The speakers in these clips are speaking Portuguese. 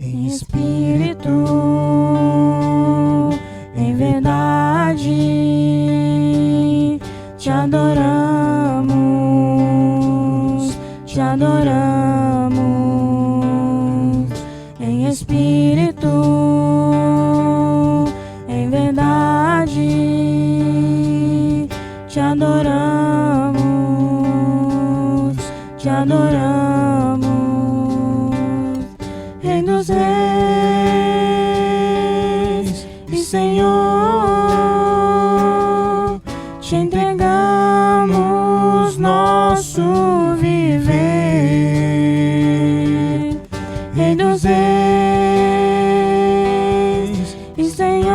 em espírito, em verdade, te adoramos, em espírito, em verdade, te adoramos, Rei dos reis e Senhor, te entregamos nosso viver. Rei dos reis e Senhor,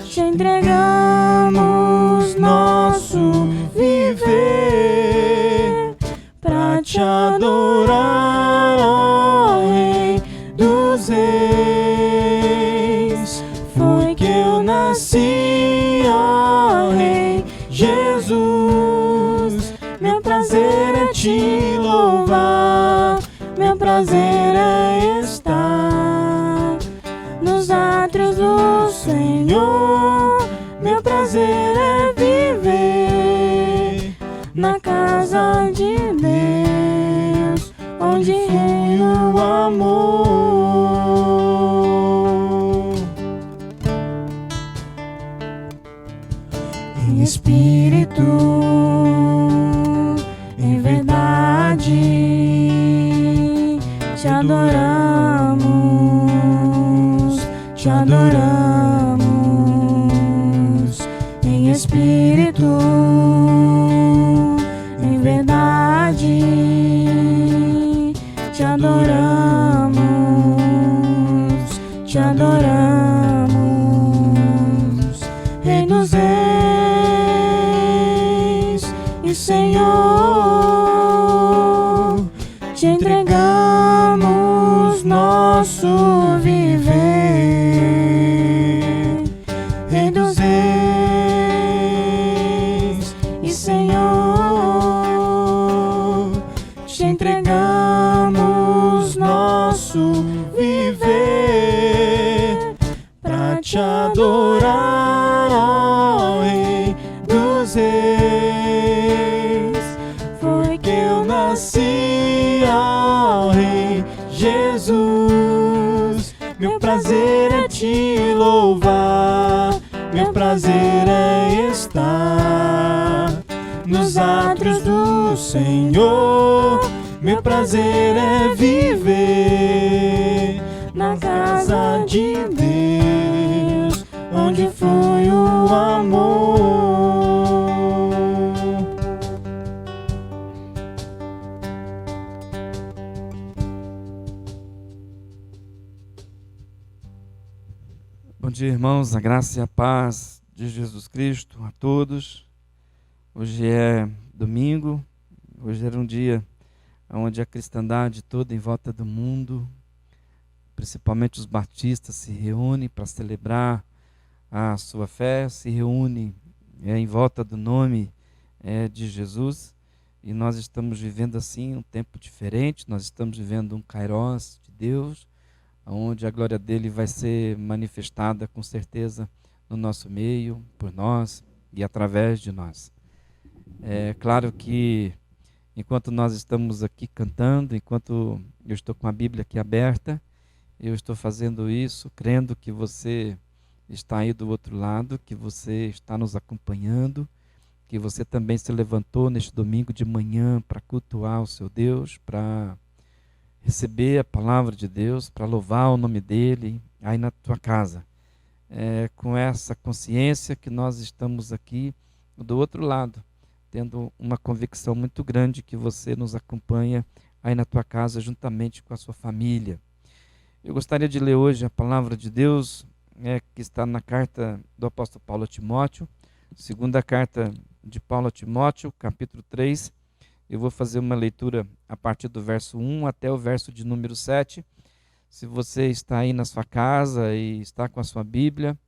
te entregamos nosso viver pra te adorar, ó Rei dos reis. Foi que eu nasci, ó Rei Jesus. Meu prazer é te louvar, meu prazer é estar nos átrios do Senhor. Meu prazer é viver na casa de Deus, onde reina o amor. Em espírito, em verdade, te adoramos, em espírito, em verdade, te adoramos, Rei dos reis e Senhor, te entregamos nosso viver. Rei dos reis e Senhor, te entregamos nosso viver pra te adorar, ó Rei dos reis. Foi que eu nasci, ó Rei Jesus. Meu prazer é te louvar, meu prazer é estar nos átrios do Senhor. Meu prazer é viver na casa de Deus, onde flui o amor. Bom dia, irmãos, a graça e a paz de Jesus Cristo a todos. Hoje é domingo, hoje era um dia onde a cristandade toda em volta do mundo, principalmente os batistas, se reúnem para celebrar a sua fé, se reúnem em volta do nome de Jesus. E nós estamos vivendo assim um tempo diferente, nós estamos vivendo um Kairos de Deus, onde a glória dele vai ser manifestada com certeza no nosso meio, por nós e através de nós. É claro que enquanto nós estamos aqui cantando, enquanto eu estou com a Bíblia aqui aberta, eu estou fazendo isso crendo que você está aí do outro lado, que você está nos acompanhando, que você também se levantou neste domingo de manhã para cultuar o seu Deus, para receber a palavra de Deus, para louvar o nome dele aí na tua casa. Com essa consciência que nós estamos aqui do outro lado, tendo uma convicção muito grande que você nos acompanha aí na tua casa juntamente com a sua família. Eu gostaria de ler hoje a palavra de Deus, que está na carta do apóstolo Paulo a Timóteo, segunda carta de Paulo a Timóteo, capítulo 3. Eu vou fazer uma leitura a partir do verso 1 até o verso de número 7. Se você está aí na sua casa e está com a sua Bíblia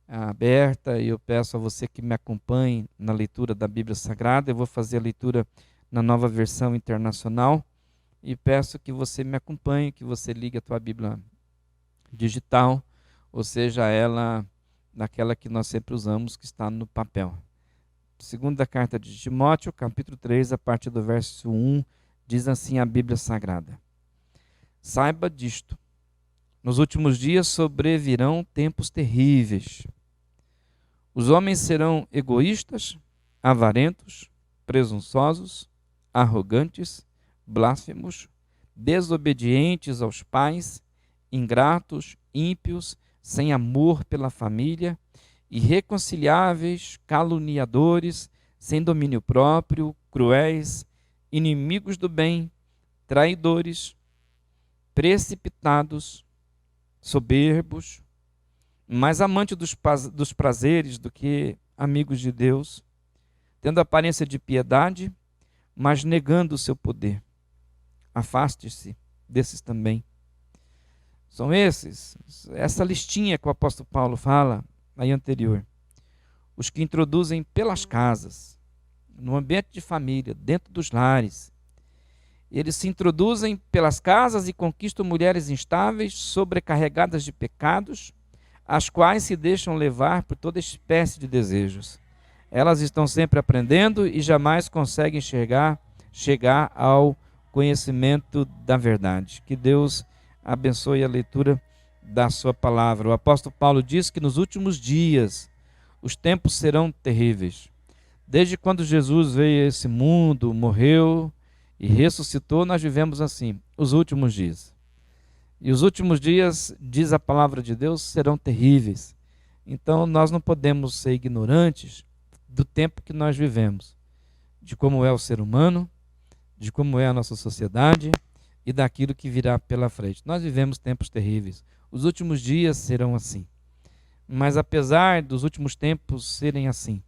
aberta, e eu peço a você que me acompanhe na leitura da Bíblia Sagrada. Eu vou fazer a leitura na Nova Versão Internacional, e peço que você me acompanhe, que você ligue a tua Bíblia digital, ou seja, ela daquela que nós sempre usamos, que está no papel. Segunda carta de Timóteo, capítulo 3, a partir do verso 1, diz assim a Bíblia Sagrada: Saiba disto, nos últimos dias sobrevirão tempos terríveis. Os homens serão egoístas, avarentos, presunçosos, arrogantes, blasfemos, desobedientes aos pais, ingratos, ímpios, sem amor pela família, irreconciliáveis, caluniadores, sem domínio próprio, cruéis, inimigos do bem, traidores, precipitados, soberbos, mais amantes dos prazeres do que amigos de Deus, tendo aparência de piedade, mas negando o seu poder. Afaste-se desses também. São essa listinha que o apóstolo Paulo fala aí anterior. Os que introduzem pelas casas, no ambiente de família, dentro dos lares. Eles se introduzem pelas casas e conquistam mulheres instáveis, sobrecarregadas de pecados, as quais se deixam levar por toda espécie de desejos. Elas estão sempre aprendendo e jamais conseguem chegar ao conhecimento da verdade. Que Deus abençoe a leitura da sua palavra. O apóstolo Paulo diz que nos últimos dias os tempos serão terríveis. Desde quando Jesus veio a esse mundo, morreu e ressuscitou, nós vivemos assim, os últimos dias. E os últimos dias, diz a palavra de Deus, serão terríveis. Então nós não podemos ser ignorantes do tempo que nós vivemos, de como é o ser humano, de como é a nossa sociedade e daquilo que virá pela frente. Nós vivemos tempos terríveis. Os últimos dias serão assim. Mas apesar dos últimos tempos serem assim,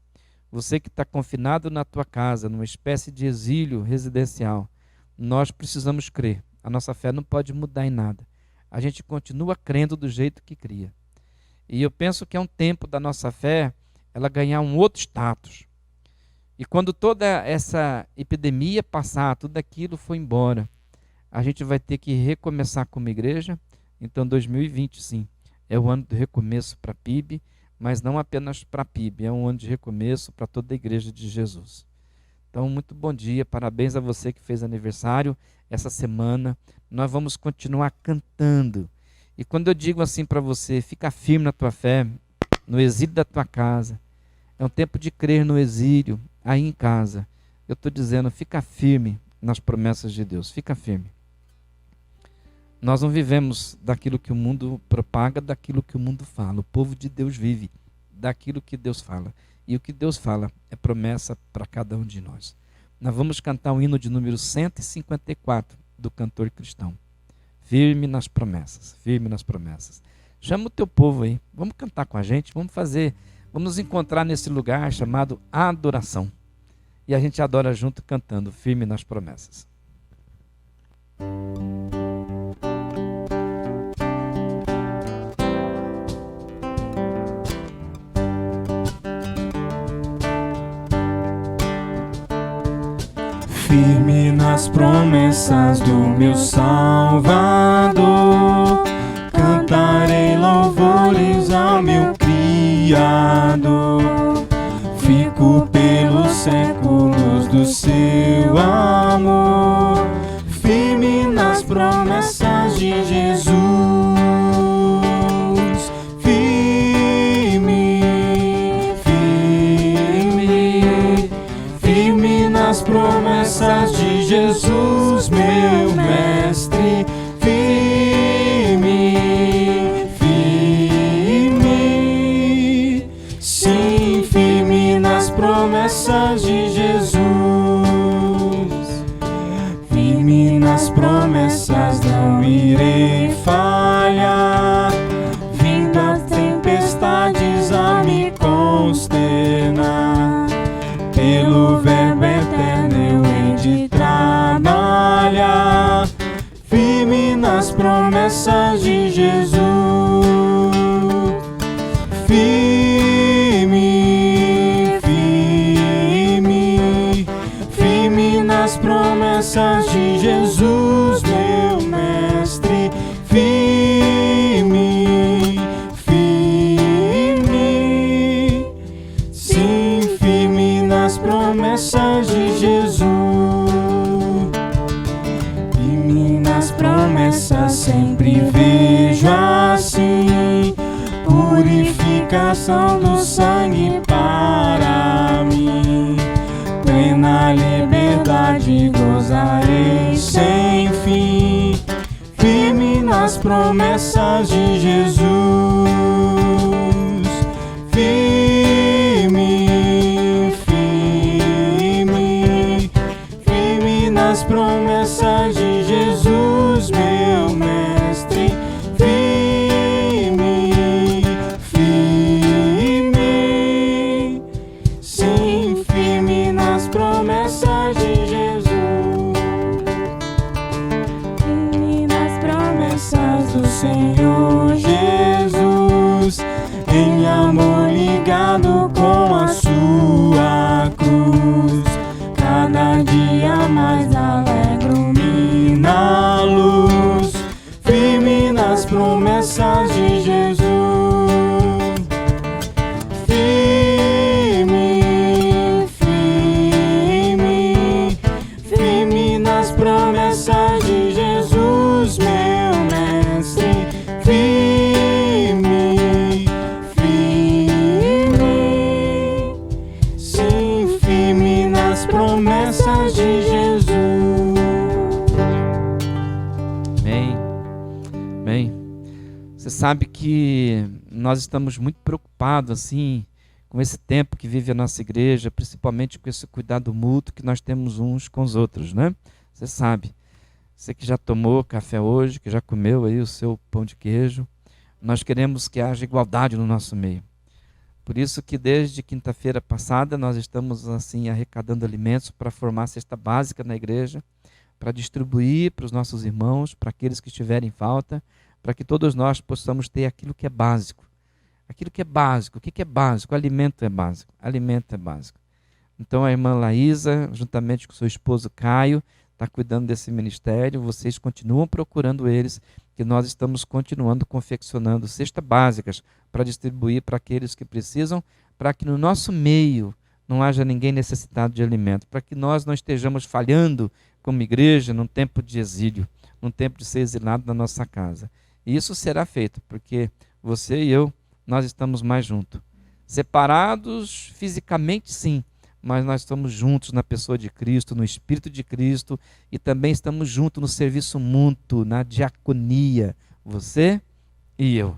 você que está confinado na tua casa, numa espécie de exílio residencial, nós precisamos crer. A nossa fé não pode mudar em nada. A gente continua crendo do jeito que cria. E eu penso que é um tempo da nossa fé ela ganhar um outro status. E quando toda essa epidemia passar, tudo aquilo for embora, a gente vai ter que recomeçar como igreja. Então 2020 sim, é o ano do recomeço para a PIB, mas não apenas para a PIB, é um ano de recomeço para toda a igreja de Jesus. Então muito bom dia, parabéns a você que fez aniversário essa semana. Nós vamos continuar cantando. E quando eu digo assim para você, fica firme na tua fé, no exílio da tua casa, é um tempo de crer no exílio, aí em casa. Eu estou dizendo, fica firme nas promessas de Deus, fica firme. Nós não vivemos daquilo que o mundo propaga, daquilo que o mundo fala. O povo de Deus vive daquilo que Deus fala. E o que Deus fala é promessa para cada um de nós. Nós vamos cantar o hino de número 154 do cantor cristão. Firme nas promessas, firme nas promessas. Chama o teu povo aí, vamos cantar com a gente, vamos nos encontrar nesse lugar chamado adoração. E a gente adora junto cantando, firme nas promessas. Firme nas promessas do meu Salvador, cantarei louvores ao meu Criador. Fico pelos séculos do seu amor, firme nas promessas de Jesus. Firme nas promessas de Jesus, meu mestre. Firme, sim, firme nas promessas de Jesus. Firme nas promessas, não irei falhar. Vindo as tempestades a me consternar, pelo verbo eterno eu hei de trabalhar. Firme nas promessas de Jesus. Firme, firme, firme nas promessas de Jesus. nas promessas sempre vejo assim, purificação do sangue para mim. Plena liberdade gozarei sem fim, firme nas promessas de Jesus. Firme, firme, firme nas promessas de Jesus, meu mestre. Firme, firme, sim, firme nas promessas de Jesus. Firme nas promessas do Senhor Jesus, em amor ligado com a sua cruz. Cada dia mais alegro-me na luz, firme nas promessas de Jesus. Firme, firme, firme nas promessas de Jesus, meu mestre. Firme, firme, sim, firme nas promessas de Jesus. Amém. Amém. Você sabe que nós estamos muito preocupados assim com esse tempo que vive a nossa igreja, principalmente com esse cuidado mútuo que nós temos uns com os outros, né? Você sabe. Você que já tomou café hoje, que já comeu aí o seu pão de queijo, nós queremos que haja igualdade no nosso meio. Por isso que desde quinta-feira passada nós estamos assim arrecadando alimentos para formar a cesta básica na igreja, para distribuir para os nossos irmãos, para aqueles que estiverem em falta, para que todos nós possamos ter aquilo que é básico. Aquilo que é básico. O que é básico? O alimento é básico. Alimento é básico. Então a irmã Laísa, juntamente com seu esposo Caio, está cuidando desse ministério. Vocês continuam procurando eles, que nós estamos continuando confeccionando cestas básicas para distribuir para aqueles que precisam, para que no nosso meio não haja ninguém necessitado de alimento, para que nós não estejamos falhando como igreja num tempo de exílio, num tempo de ser exilado da nossa casa. E isso será feito, porque você e eu, nós estamos mais juntos. Separados fisicamente, sim, mas nós estamos juntos na pessoa de Cristo, no Espírito de Cristo, e também estamos juntos no serviço mútuo, na diaconia, você e eu.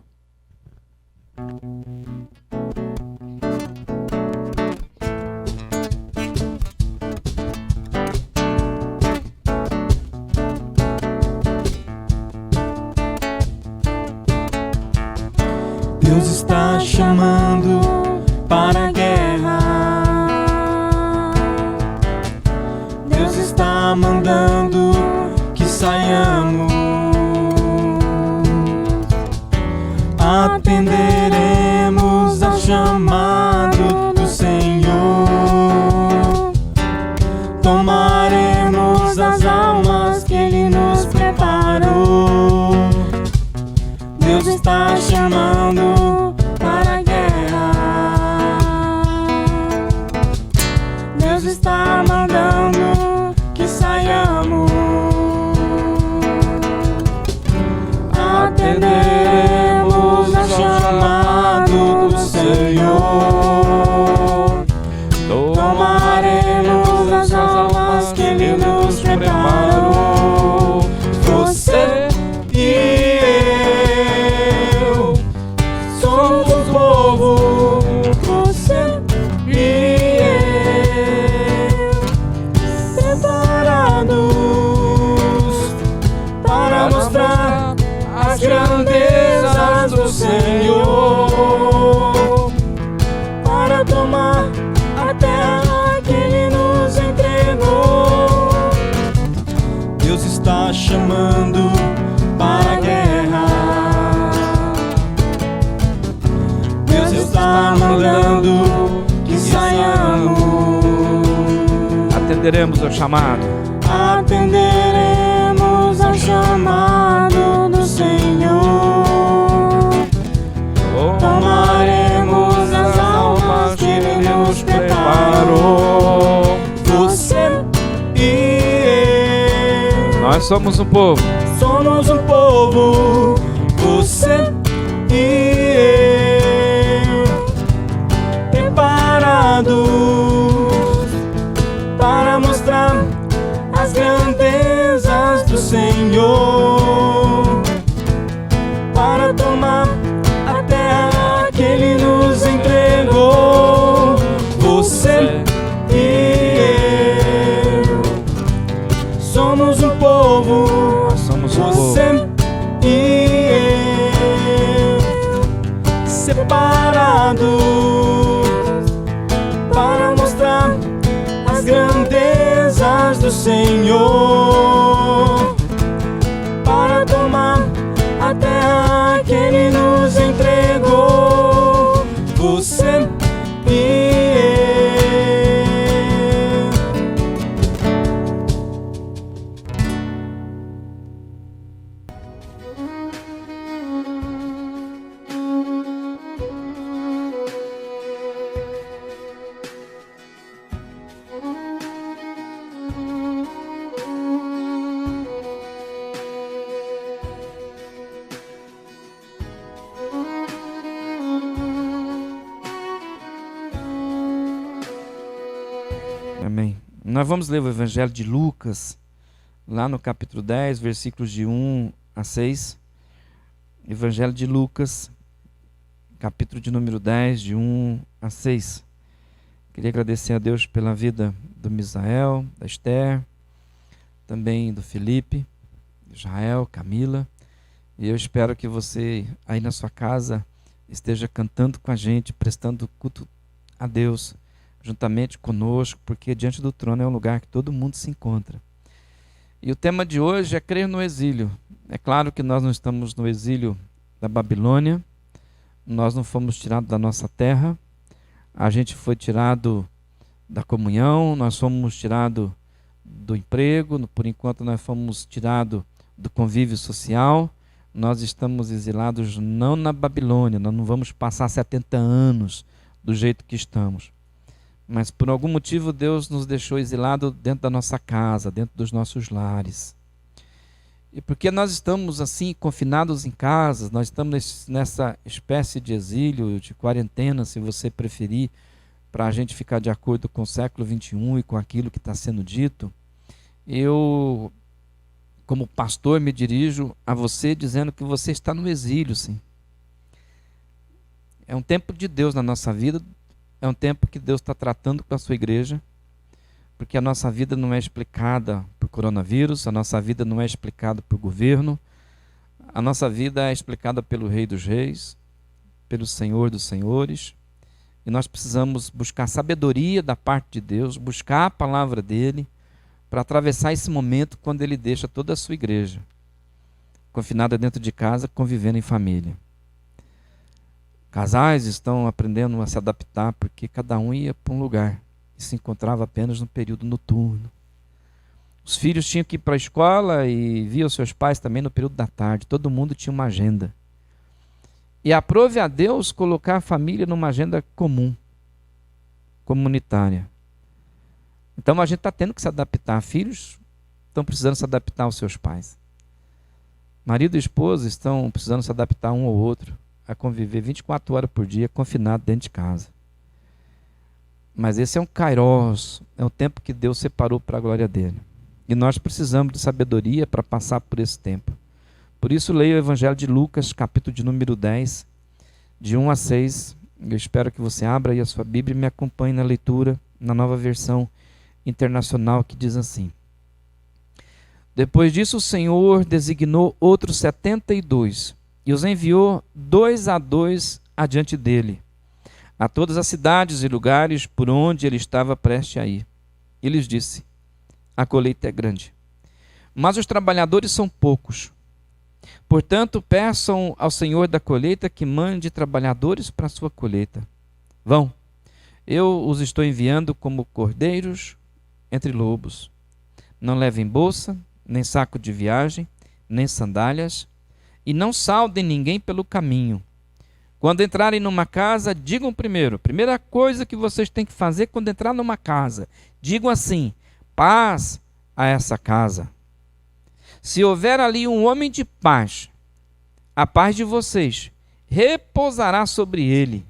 Deus está chamando para a guerra. Deus está mandando que saiamos. Atenderemos ao chamado do Senhor. Tomaremos as almas que Ele nos preparou. Deus está chamando para a guerra. Deus está mandando que saiamos. Atenderemos ao chamado do Senhor. Tomaremos as almas que Ele nos preparou. Você e eu somos o povo. Você e eu, preparados para mostrar as grandezas do Senhor, para tomar a terra que Ele nos entregou. Deus está chamando para a guerra. Deus está mandando que saiamos. Atenderemos ao chamado. Atenderemos ao chamado do Senhor. Tomaremos as almas que Ele nos preparou. Você e eu, Nós somos um povo Somos um povo, você e eu, preparados para mostrar as grandezas do Senhor, para tomar a terra que Ele nos entregou. Você e eu somos um povo, Somos um povo. você e eu, separados para mostrar as grandezas do Senhor, para tomar a terra que Ele nos entregou. Você e eu. Amém. Nós vamos ler o Evangelho de Lucas, lá no capítulo 10, versículos de 1 a 6. Evangelho de Lucas, capítulo de número 10, de 1 a 6. Queria agradecer a Deus pela vida do Misael, da Esther, também do Felipe, Israel, Camila. E eu espero que você aí na sua casa esteja cantando com a gente, prestando culto a Deus, juntamente conosco, porque diante do trono é um lugar que todo mundo se encontra. E o tema de hoje é crer no exílio. É claro que nós não estamos no exílio da Babilônia, nós não fomos tirados da nossa terra, a gente foi tirado da comunhão, nós fomos tirados do emprego, por enquanto nós fomos tirados do convívio social, nós estamos exilados não na Babilônia, nós não vamos passar 70 anos do jeito que estamos. Mas por algum motivo Deus nos deixou exilados dentro da nossa casa, dentro dos nossos lares. E porque nós estamos assim, confinados em casa, nós estamos nessa espécie de exílio, de quarentena, se você preferir, para a gente ficar de acordo com o século XXI e com aquilo que está sendo dito, eu, como pastor, me dirijo a você dizendo que você está no exílio, sim. É um tempo de Deus na nossa vida, é um tempo que Deus está tratando com a sua igreja, porque a nossa vida não é explicada por coronavírus, a nossa vida não é explicada por governo, a nossa vida é explicada pelo Rei dos Reis, pelo Senhor dos Senhores, e nós precisamos buscar sabedoria da parte de Deus, buscar a palavra dEle, para atravessar esse momento quando Ele deixa toda a sua igreja confinada dentro de casa, convivendo em família. Casais estão aprendendo a se adaptar porque cada um ia para um lugar e se encontrava apenas no período noturno. Os filhos tinham que ir para a escola e viam seus pais também no período da tarde. Todo mundo tinha uma agenda. E aprove a Deus colocar a família numa agenda comum, comunitária. Então a gente está tendo que se adaptar. Filhos estão precisando se adaptar aos seus pais. Marido e esposa estão precisando se adaptar um ao outro, a conviver 24 horas por dia, confinado dentro de casa. Mas esse é um kairos, é um tempo que Deus separou para a glória dele. E nós precisamos de sabedoria para passar por esse tempo. Por isso leia o Evangelho de Lucas, capítulo de número 10, de 1 a 6. Eu espero que você abra aí a sua Bíblia e me acompanhe na leitura, na nova versão internacional, que diz assim: Depois disso o Senhor designou outros 72 e os enviou 2 a 2 adiante dele, a todas as cidades e lugares por onde ele estava prestes a ir. E lhes disse: A colheita é grande, mas os trabalhadores são poucos. Portanto, peçam ao Senhor da colheita que mande trabalhadores para a sua colheita. Vão, eu os estou enviando como cordeiros entre lobos. Não levem bolsa, nem saco de viagem, nem sandálias, e não saudem ninguém pelo caminho. Quando entrarem numa casa, digam primeira coisa que vocês têm que fazer quando entrar numa casa, digam assim: paz a essa casa. Se houver ali um homem de paz, a paz de vocês repousará sobre ele.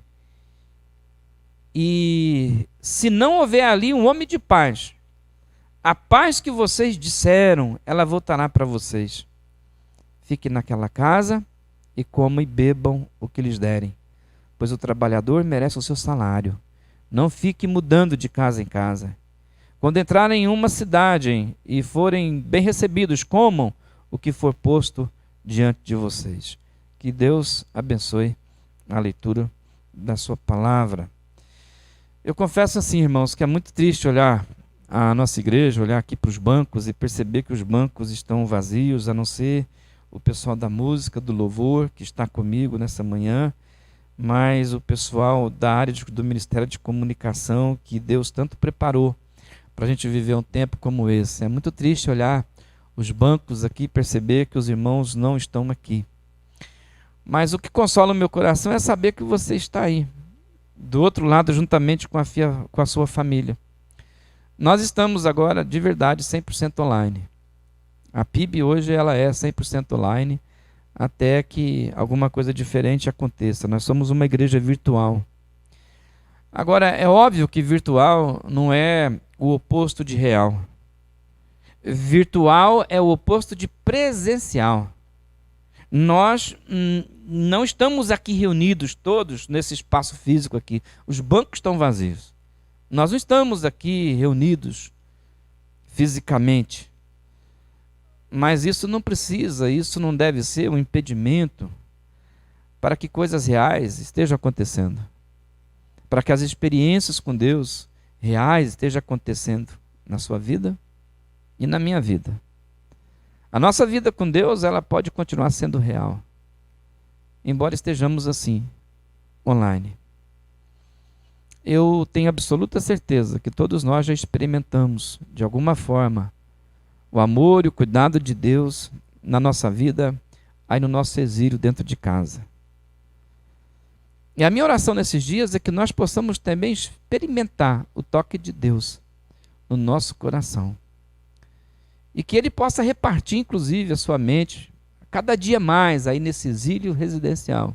E se não houver ali um homem de paz, a paz que vocês disseram, ela voltará para vocês. Fiquem naquela casa e comam e bebam o que lhes derem, pois o trabalhador merece o seu salário. Não fique mudando de casa em casa. Quando entrarem em uma cidade e forem bem recebidos, comam o que for posto diante de vocês. Que Deus abençoe a leitura da sua palavra. Eu confesso assim, irmãos, que é muito triste olhar a nossa igreja, olhar aqui para os bancos e perceber que os bancos estão vazios, a não ser o pessoal da música, do louvor, que está comigo nessa manhã, mas o pessoal da área do Ministério de Comunicação, que Deus tanto preparou para a gente viver um tempo como esse. É muito triste olhar os bancos aqui e perceber que os irmãos não estão aqui. Mas o que consola o meu coração é saber que você está aí, do outro lado, juntamente com a sua família. Nós estamos agora, de verdade, 100% online. A PIB hoje ela é 100% online, até que alguma coisa diferente aconteça. Nós somos uma igreja virtual. Agora, é óbvio que virtual não é o oposto de real. Virtual é o oposto de presencial. Nós não estamos aqui reunidos todos nesse espaço físico aqui. Os bancos estão vazios. Nós não estamos aqui reunidos fisicamente. Mas isso não deve ser um impedimento para que coisas reais estejam acontecendo. Para que as experiências com Deus reais estejam acontecendo na sua vida e na minha vida. A nossa vida com Deus, ela pode continuar sendo real, embora estejamos assim, online. Eu tenho absoluta certeza que todos nós já experimentamos, de alguma forma, o amor e o cuidado de Deus na nossa vida, aí no nosso exílio dentro de casa. E a minha oração nesses dias é que nós possamos também experimentar o toque de Deus no nosso coração. E que Ele possa repartir, inclusive, a sua mente, cada dia mais, aí nesse exílio residencial.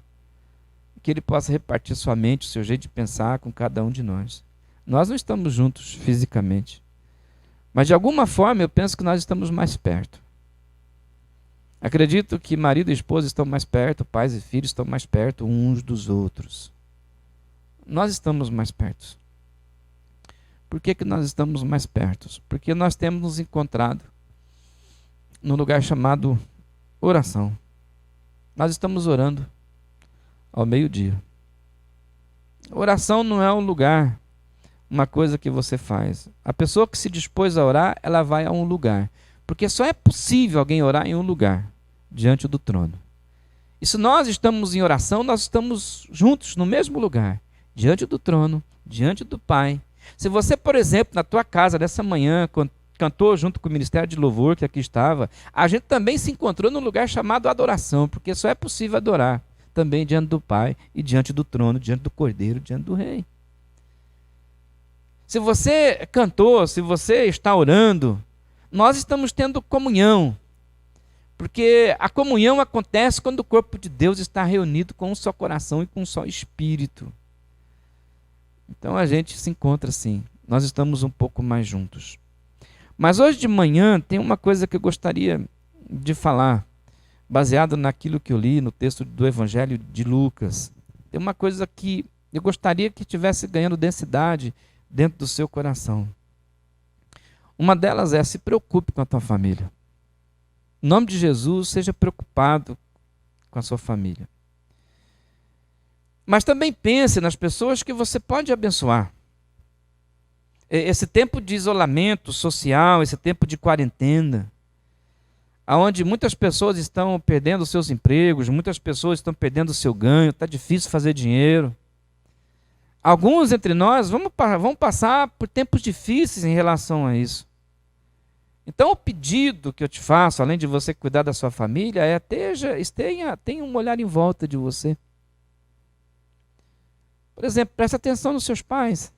Que Ele possa repartir a sua mente, o seu jeito de pensar com cada um de nós. Nós não estamos juntos fisicamente, mas de alguma forma eu penso que nós estamos mais perto. Acredito que marido e esposa estão mais perto, pais e filhos estão mais perto uns dos outros. Nós estamos mais perto. Por que nós estamos mais perto? Porque nós temos nos encontrado num lugar chamado oração. Nós estamos orando ao meio-dia. Oração não é um lugar, uma coisa que você faz. A pessoa que se dispôs a orar, ela vai a um lugar. Porque só é possível alguém orar em um lugar, diante do trono. E se nós estamos em oração, nós estamos juntos no mesmo lugar, diante do trono, diante do Pai. Se você, por exemplo, na tua casa, nessa manhã, cantou junto com o Ministério de Louvor, que aqui estava, a gente também se encontrou num lugar chamado adoração, porque só é possível adorar também diante do Pai e diante do trono, diante do Cordeiro, diante do Rei. Se você cantou, se você está orando, nós estamos tendo comunhão, porque a comunhão acontece quando o corpo de Deus está reunido com um só coração e com um só espírito. Então a gente se encontra assim, nós estamos um pouco mais juntos. Mas hoje de manhã tem uma coisa que eu gostaria de falar, baseado naquilo que eu li no texto do Evangelho de Lucas. Tem uma coisa que eu gostaria que estivesse ganhando densidade dentro do seu coração. Uma delas é: se preocupe com a tua família. Em nome de Jesus, seja preocupado com a sua família. Mas também pense nas pessoas que você pode abençoar. Esse tempo de isolamento social, esse tempo de quarentena, onde muitas pessoas estão perdendo seus empregos, muitas pessoas estão perdendo o seu ganho, está difícil fazer dinheiro. Alguns entre nós vamos passar por tempos difíceis em relação a isso. Então o pedido que eu te faço, além de você cuidar da sua família, é tenha um olhar em volta de você. Por exemplo, preste atenção nos seus pais.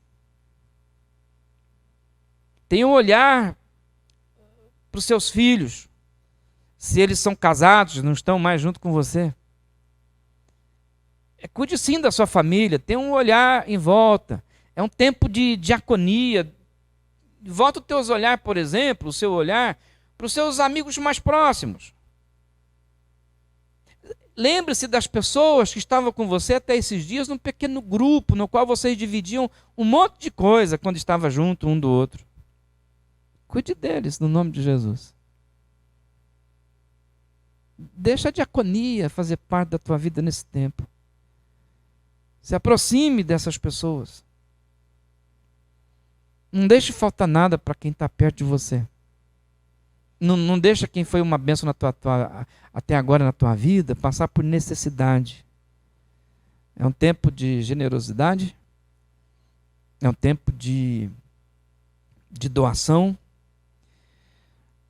Tenha um olhar para os seus filhos. Se eles são casados, não estão mais junto com você. Cuide sim da sua família, tenha um olhar em volta. É um tempo de diaconia. Volta os teus olhar, por exemplo, o seu olhar para os seus amigos mais próximos. Lembre-se das pessoas que estavam com você até esses dias num pequeno grupo, no qual vocês dividiam um monte de coisa quando estavam junto um do outro. Cuide deles, no nome de Jesus. Deixa a diaconia fazer parte da tua vida nesse tempo. Se aproxime dessas pessoas. Não deixe faltar nada para quem está perto de você. Não deixa quem foi uma bênção até agora na tua vida passar por necessidade. É um tempo de generosidade. É um tempo de doação.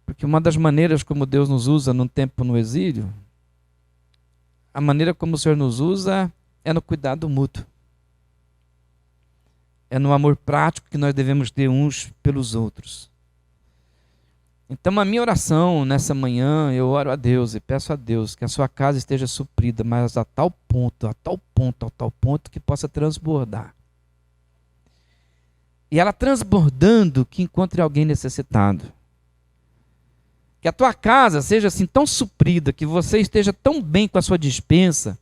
Porque uma das maneiras como Deus nos usa num tempo no exílio, a maneira como o Senhor nos usa é no cuidado mútuo. É no amor prático que nós devemos ter uns pelos outros. Então a minha oração nessa manhã, eu oro a Deus e peço a Deus que a sua casa esteja suprida, mas a tal ponto que possa transbordar. E ela transbordando, que encontre alguém necessitado. Que a tua casa seja assim tão suprida, que você esteja tão bem com a sua despensa,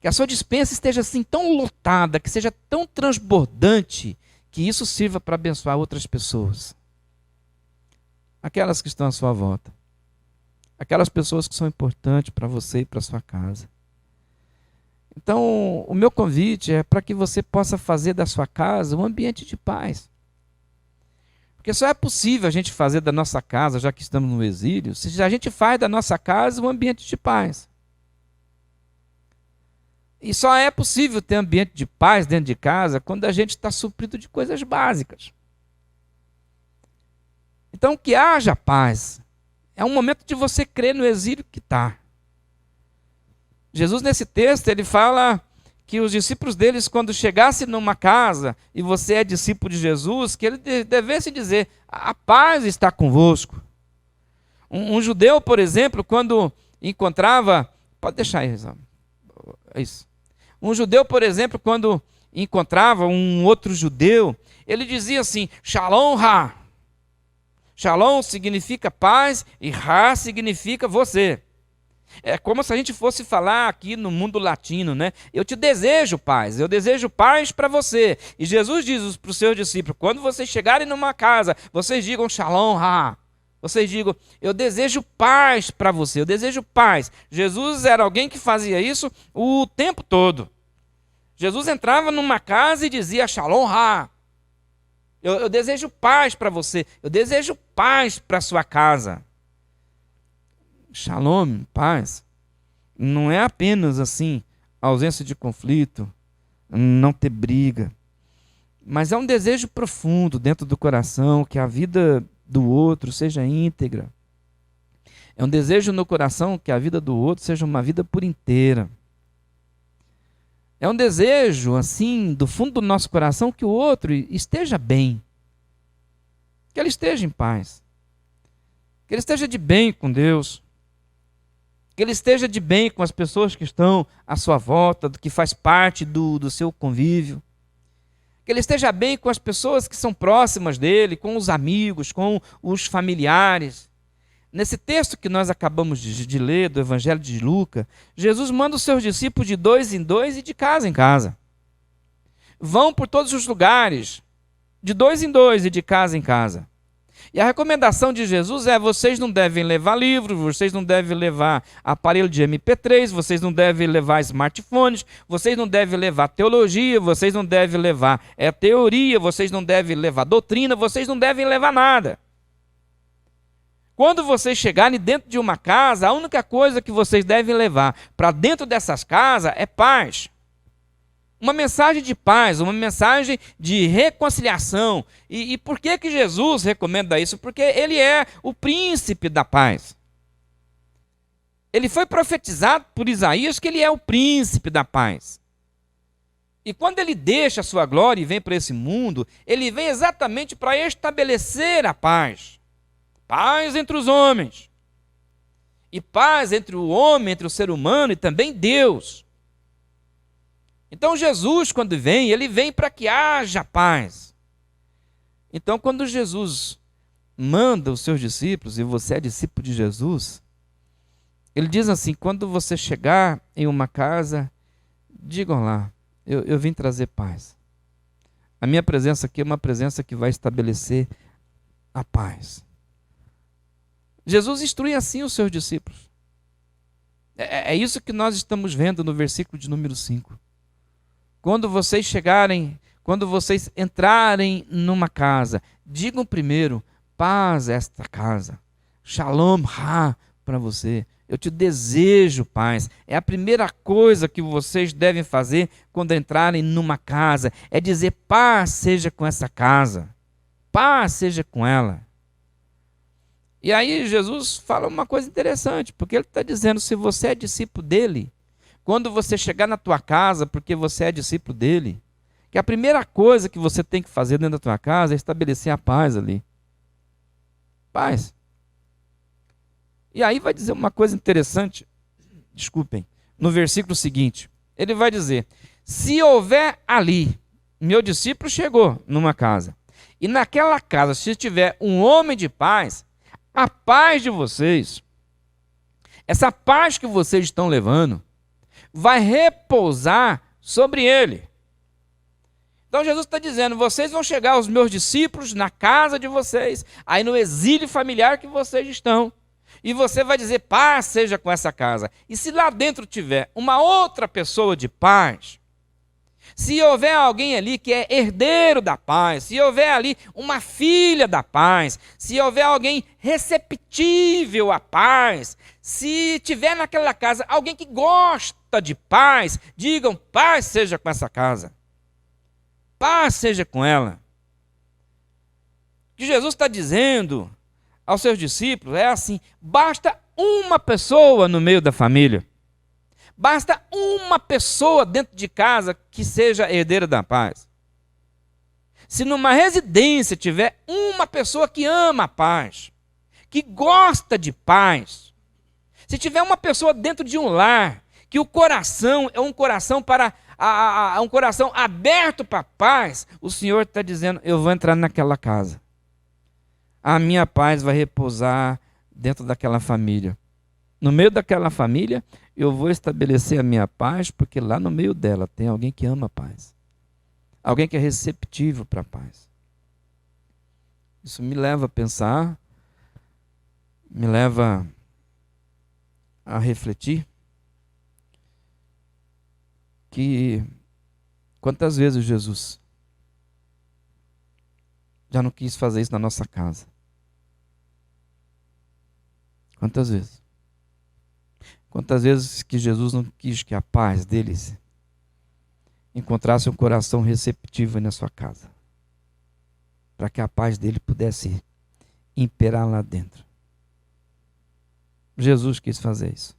que a sua despensa esteja assim tão lotada, que seja tão transbordante, que isso sirva para abençoar outras pessoas. Aquelas que estão à sua volta. Aquelas pessoas que são importantes para você e para a sua casa. Então, o meu convite é para que você possa fazer da sua casa um ambiente de paz. Porque só é possível a gente fazer da nossa casa, já que estamos no exílio, se a gente faz da nossa casa um ambiente de paz. E só é possível ter ambiente de paz dentro de casa quando a gente está suprido de coisas básicas. Então, que haja paz. É um momento de você crer no exílio que está. Jesus, nesse texto, ele fala que os discípulos deles, quando chegassem numa casa, e você é discípulo de Jesus, que ele devesse dizer, a paz está convosco. Um judeu, por exemplo, quando encontrava... Pode deixar aí, isso. Um judeu, por exemplo, quando encontrava um outro judeu, ele dizia assim, Shalom Ha. Shalom significa paz e Ra significa você. É como se a gente fosse falar aqui no mundo latino, né? Eu te desejo paz, eu desejo paz para você. E Jesus diz para os seus discípulos, quando vocês chegarem numa casa, vocês digam Shalom Ha. Vocês digam, eu desejo paz para você, eu desejo paz. Jesus era alguém que fazia isso o tempo todo. Jesus entrava numa casa e dizia Shalom Ha. Eu desejo paz para você, eu desejo paz para a sua casa. Shalom, paz, não é apenas assim, ausência de conflito, não ter briga, mas é um desejo profundo dentro do coração que a vida do outro seja íntegra. É um desejo no coração que a vida do outro seja uma vida por inteira. É um desejo, assim, do fundo do nosso coração que o outro esteja bem. Que ele esteja em paz. Que ele esteja de bem com Deus. Que ele esteja de bem com as pessoas que estão à sua volta, que faz parte do seu convívio. Que ele esteja bem com as pessoas que são próximas dele, com os amigos, com os familiares. Nesse texto que nós acabamos de ler, do Evangelho de Lucas, Jesus manda os seus discípulos de 2 em 2 e de casa em casa. Vão por todos os lugares, de 2 em 2 e de casa em casa. E a recomendação de Jesus é, vocês não devem levar livros, vocês não devem levar aparelho de MP3, vocês não devem levar smartphones, vocês não devem levar teologia, vocês não devem levar teoria, vocês não devem levar doutrina, vocês não devem levar nada. Quando vocês chegarem dentro de uma casa, a única coisa que vocês devem levar para dentro dessas casas é paz. Uma mensagem de paz, uma mensagem de reconciliação. E por que Jesus recomenda isso? Porque ele é o príncipe da paz. Ele foi profetizado por Isaías que ele é o príncipe da paz. E quando ele deixa a sua glória e vem para esse mundo, ele vem exatamente para estabelecer a paz. Paz entre os homens. e paz entre o homem, entre o ser humano e também Deus. Então Jesus, quando vem, ele vem para que haja paz. Então, quando Jesus manda os seus discípulos, e você é discípulo de Jesus, ele diz assim: quando você chegar em uma casa, digam lá, eu vim trazer paz. A minha presença aqui é uma presença que vai estabelecer a paz. Jesus instrui assim os seus discípulos. É isso que nós estamos vendo no versículo de número 5. Quando vocês chegarem, quando vocês entrarem numa casa, digam primeiro: paz a esta casa. Shalom ha para você. Eu te desejo paz. É a primeira coisa que vocês devem fazer quando entrarem numa casa. É dizer: paz seja com essa casa. Paz seja com ela. E aí Jesus fala uma coisa interessante, porque ele está dizendo: se você é discípulo dele, quando você chegar na tua casa, porque você é discípulo dele, que a primeira coisa que você tem que fazer dentro da tua casa é estabelecer a paz ali. Paz. E aí vai dizer uma coisa interessante, desculpem, no versículo seguinte. Ele vai dizer: se houver ali, meu discípulo chegou numa casa, e naquela casa, se tiver um homem de paz, a paz de vocês, essa paz que vocês estão levando, vai repousar sobre ele. Então Jesus está dizendo: vocês vão chegar, os meus discípulos, na casa de vocês, aí no exílio familiar que vocês estão, e você vai dizer: paz seja com essa casa. E se lá dentro tiver uma outra pessoa de paz, se houver alguém ali que é herdeiro da paz, se houver ali uma filha da paz, se houver alguém receptível à paz, se tiver naquela casa alguém que gosta de paz, digam: paz seja com essa casa. Paz seja com ela. O que Jesus está dizendo aos seus discípulos é assim: basta uma pessoa no meio da família, basta uma pessoa dentro de casa que seja herdeira da paz. Se numa residência tiver uma pessoa que ama a paz, que gosta de paz, se tiver uma pessoa dentro de um lar que o coração é um coração para um coração aberto para a paz, o Senhor está dizendo: eu vou entrar naquela casa. A minha paz vai repousar dentro daquela família. No meio daquela família, eu vou estabelecer a minha paz, porque lá no meio dela tem alguém que ama a paz. Alguém que é receptivo para a paz. Isso me leva a pensar, me leva a refletir que quantas vezes Jesus já não quis fazer isso na nossa casa? Quantas vezes? Quantas vezes que Jesus não quis que a paz deles encontrasse um coração receptivo na sua casa, para que a paz dele pudesse imperar lá dentro? Jesus quis fazer isso.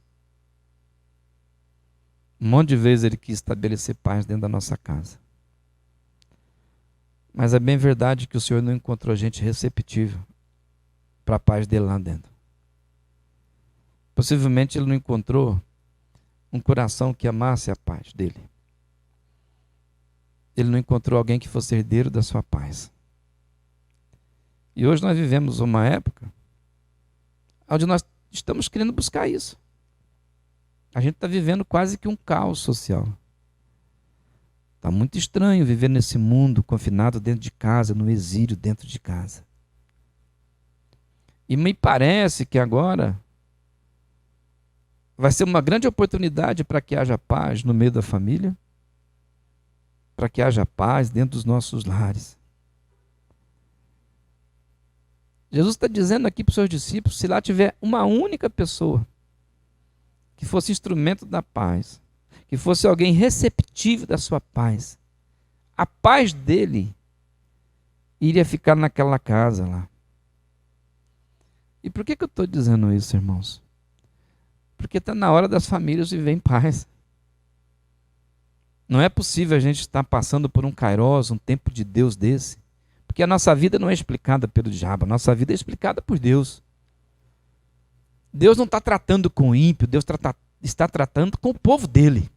Um monte de vezes ele quis estabelecer paz dentro da nossa casa. Mas é bem verdade que o Senhor não encontrou gente receptível para a paz dele lá dentro. Possivelmente ele não encontrou um coração que amasse a paz dele. Ele não encontrou alguém que fosse herdeiro da sua paz. E hoje nós vivemos uma época onde nós estamos querendo buscar isso. A gente está vivendo quase que um caos social. Está muito estranho viver nesse mundo confinado dentro de casa, no exílio dentro de casa. E me parece que agora vai ser uma grande oportunidade para que haja paz no meio da família, para que haja paz dentro dos nossos lares. Jesus está dizendo aqui para os seus discípulos: se lá tiver uma única pessoa que fosse instrumento da paz, que fosse alguém receptivo da sua paz, a paz dele iria ficar naquela casa lá. E por que eu estou dizendo isso, irmãos? Porque está na hora das famílias viver em paz. Não é possível a gente estar passando por um kairos, um tempo de Deus desse, porque a nossa vida não é explicada pelo diabo, a nossa vida é explicada por Deus. Deus não está tratando com o ímpio, Deus está tratando com o povo dele.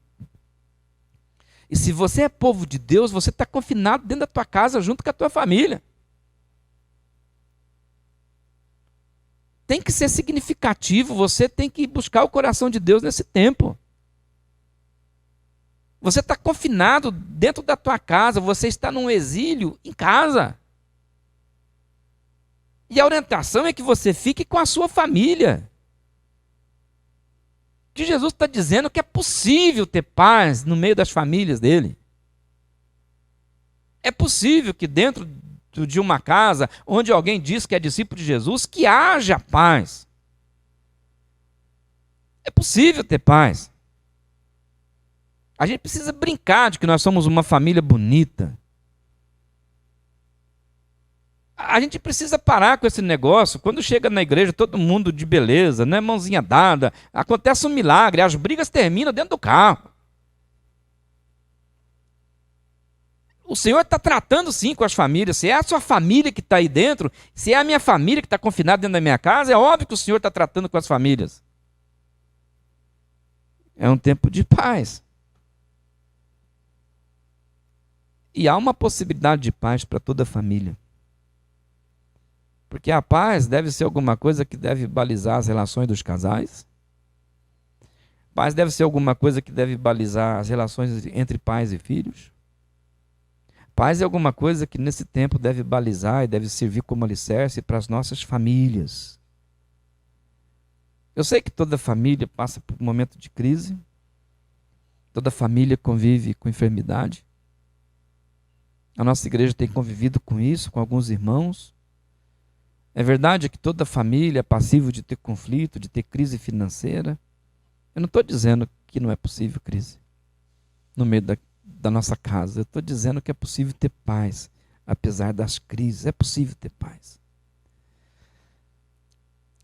E se você é povo de Deus, você está confinado dentro da tua casa junto com a tua família. Tem que ser significativo, você tem que buscar o coração de Deus nesse tempo. Você está confinado dentro da tua casa, você está num exílio em casa. E a orientação é que você fique com a sua família. Que Jesus está dizendo que é possível ter paz no meio das famílias dele. É possível que dentro de uma casa, onde alguém diz que é discípulo de Jesus, que haja paz. É possível ter paz. A gente precisa brincar de que nós somos uma família bonita. A gente precisa parar com esse negócio. Quando chega na igreja, todo mundo de beleza, né? Mãozinha dada, acontece um milagre, as brigas terminam dentro do carro. O Senhor está tratando sim com as famílias. Se é a sua família que está aí dentro, se é a minha família que está confinada dentro da minha casa, é óbvio que o Senhor está tratando com as famílias. É um tempo de paz. E há uma possibilidade de paz para toda a família. Porque a paz deve ser alguma coisa que deve balizar as relações dos casais. Paz deve ser alguma coisa que deve balizar as relações entre pais e filhos. Paz é alguma coisa que nesse tempo deve balizar e deve servir como alicerce para as nossas famílias. Eu sei que toda família passa por um momento de crise. Toda família convive com enfermidade. A nossa igreja tem convivido com isso, com alguns irmãos. É verdade que toda família é passível de ter conflito, de ter crise financeira. Eu não estou dizendo que não é possível crise no meio da nossa casa. Eu estou dizendo que é possível ter paz, apesar das crises. É possível ter paz.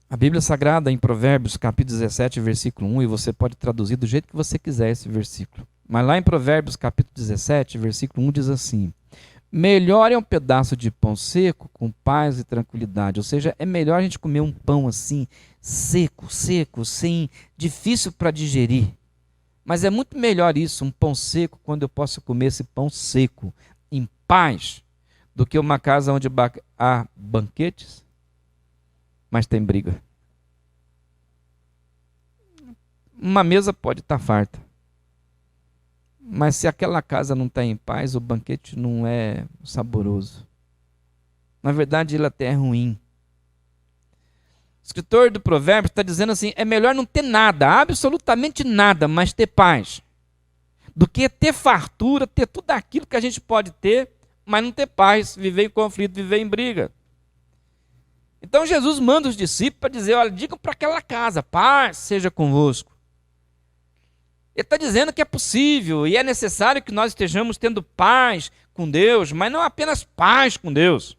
A Bíblia Sagrada, em Provérbios, capítulo 17, versículo 1, e você pode traduzir do jeito que você quiser esse versículo. Mas lá em Provérbios, capítulo 17, versículo 1, diz assim: melhor é um pedaço de pão seco com paz e tranquilidade. Ou seja, é melhor a gente comer um pão assim, seco, sem, difícil para digerir. Mas é muito melhor isso, um pão seco, quando eu posso comer esse pão seco em paz, do que uma casa onde há banquetes, mas tem briga. Uma mesa pode estar farta, mas se aquela casa não está em paz, o banquete não é saboroso. Na verdade, ele até é ruim. O escritor do Provérbios está dizendo assim: é melhor não ter nada, absolutamente nada, mas ter paz, do que ter fartura, ter tudo aquilo que a gente pode ter, mas não ter paz, viver em conflito, viver em briga. Então Jesus manda os discípulos para dizer: olha, digam para aquela casa, paz seja convosco. Ele está dizendo que é possível e é necessário que nós estejamos tendo paz com Deus, mas não apenas paz com Deus,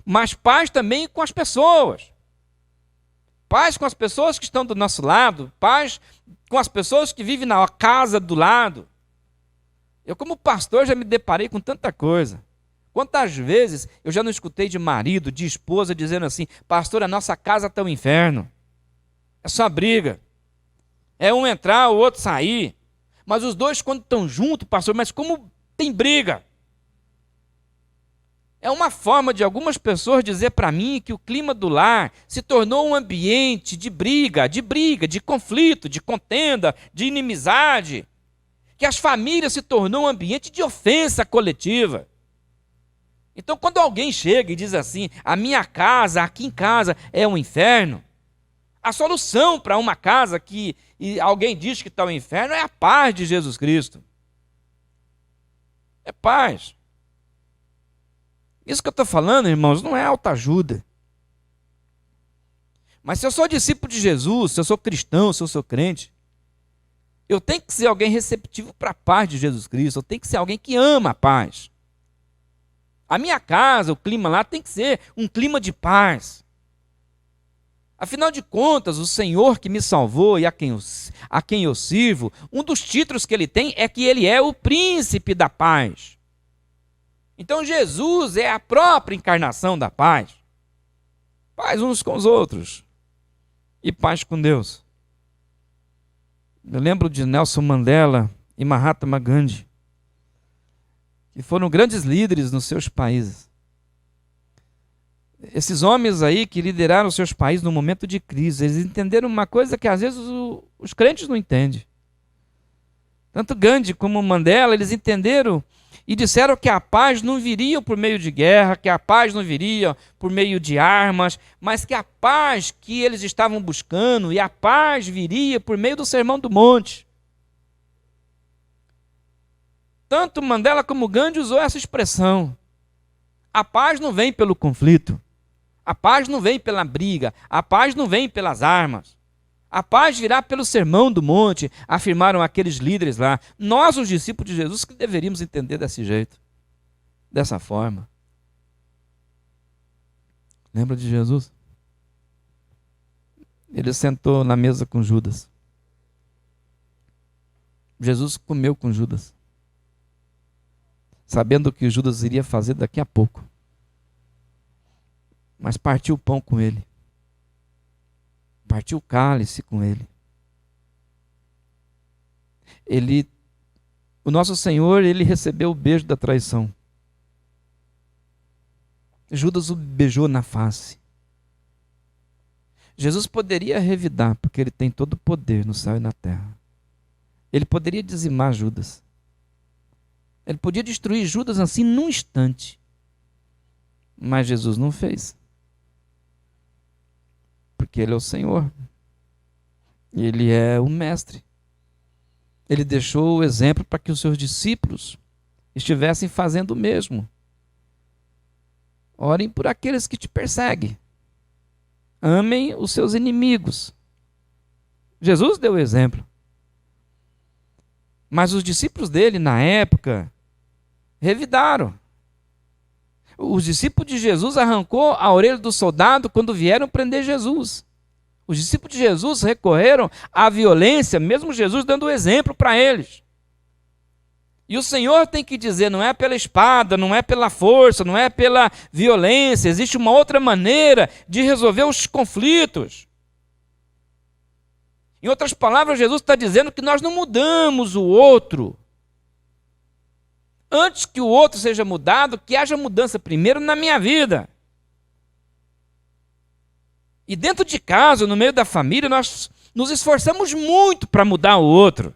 mas paz também com as pessoas. Paz com as pessoas que estão do nosso lado, paz com as pessoas que vivem na casa do lado. Eu, como pastor, já me deparei com tanta coisa. Quantas vezes eu já não escutei de marido, de esposa, dizendo assim: pastor, a nossa casa está um inferno, é só briga. É um entrar, o outro sair. Mas os dois, quando estão juntos, pastor, mas como tem briga? É uma forma de algumas pessoas dizer para mim que o clima do lar se tornou um ambiente de briga, de conflito, de contenda, de inimizade. Que as famílias se tornou um ambiente de ofensa coletiva. Então, quando alguém chega e diz assim: a minha casa, aqui em casa, é um inferno, a solução para uma casa que alguém diz que está um inferno é a paz de Jesus Cristo. É paz. Isso que eu estou falando, irmãos, não é autoajuda. Mas se eu sou discípulo de Jesus, se eu sou cristão, se eu sou crente, eu tenho que ser alguém receptivo para a paz de Jesus Cristo. Eu tenho que ser alguém que ama a paz. A minha casa, o clima lá tem que ser um clima de paz. Afinal de contas, o Senhor que me salvou e a quem eu sirvo, um dos títulos que ele tem é que ele é o príncipe da paz. Então Jesus é a própria encarnação da paz. Paz uns com os outros. e paz com Deus. Eu lembro de Nelson Mandela e Mahatma Gandhi, que foram grandes líderes nos seus países. Esses homens aí que lideraram seus países no momento de crise, eles entenderam uma coisa que às vezes os crentes não entendem. Tanto Gandhi como Mandela, eles entenderam e disseram que a paz não viria por meio de guerra, que a paz não viria por meio de armas, mas que a paz que eles estavam buscando, e a paz viria por meio do Sermão do Monte. Tanto Mandela como Gandhi usou essa expressão. A paz não vem pelo conflito, a paz não vem pela briga, a paz não vem pelas armas. A paz virá pelo Sermão do Monte, afirmaram aqueles líderes lá. Nós, os discípulos de Jesus, que deveríamos entender desse jeito, dessa forma. Lembra de Jesus? Ele sentou na mesa com Judas. Jesus comeu com Judas, sabendo o que Judas iria fazer daqui a pouco. Mas partiu o pão com ele. Partiu o cálice com ele. O nosso Senhor, ele recebeu o beijo da traição. Judas o beijou na face. Jesus poderia revidar, porque ele tem todo o poder no céu e na terra. Ele poderia dizimar Judas. Ele podia destruir Judas assim num instante. Mas Jesus não fez. Porque ele é o Senhor. Ele é o mestre. Ele deixou o exemplo para que os seus discípulos estivessem fazendo o mesmo. Orem por aqueles que te perseguem. Amem os seus inimigos. Jesus deu o exemplo. Mas os discípulos dele, na época, revidaram. Os discípulos de Jesus arrancou a orelha do soldado quando vieram prender Jesus. Os discípulos de Jesus recorreram à violência, mesmo Jesus dando o exemplo para eles. E o Senhor tem que dizer, não é pela espada, não é pela força, não é pela violência, existe uma outra maneira de resolver os conflitos. Em outras palavras, Jesus está dizendo que nós não mudamos o outro. Antes que o outro seja mudado, que haja mudança primeiro na minha vida. E dentro de casa, no meio da família, nós nos esforçamos muito para mudar o outro.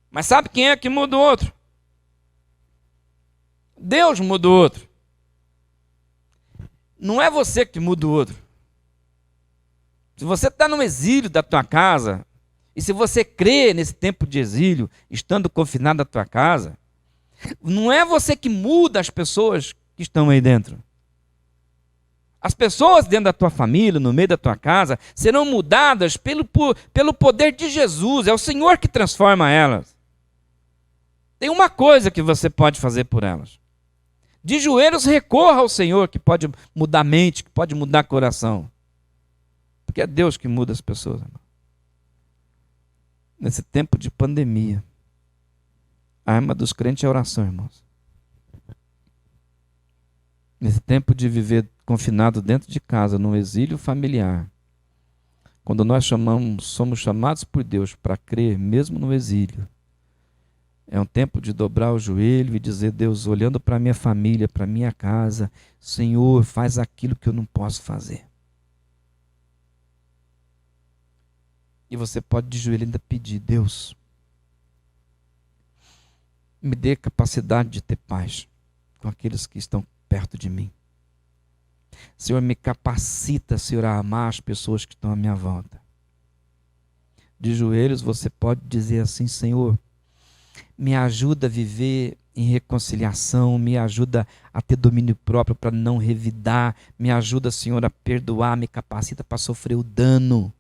Mas sabe quem é que muda o outro? Deus muda o outro. Não é você que muda o outro. Se você está no exílio da tua casa, e se você crê nesse tempo de exílio, estando confinado na tua casa, não é você que muda as pessoas que estão aí dentro. As pessoas dentro da tua família, no meio da tua casa, serão mudadas pelo poder de Jesus. É o Senhor que transforma elas. Tem uma coisa que você pode fazer por elas. De joelhos, recorra ao Senhor, que pode mudar a mente, que pode mudar o coração. Porque é Deus que muda as pessoas, irmão. Nesse tempo de pandemia, a arma dos crentes é a oração, irmãos. Nesse tempo de viver confinado dentro de casa, no exílio familiar, quando nós somos chamados por Deus para crer, mesmo no exílio, é um tempo de dobrar o joelho e dizer, Deus, olhando para a minha família, para a minha casa, Senhor, faz aquilo que eu não posso fazer. E você pode de joelho ainda pedir, Deus, me dê capacidade de ter paz com aqueles que estão perto de mim. Senhor, me capacita, Senhor, a amar as pessoas que estão à minha volta. De joelhos você pode dizer assim, Senhor, me ajuda a viver em reconciliação, me ajuda a ter domínio próprio para não revidar, me ajuda, Senhor, a perdoar, me capacita para sofrer o dano.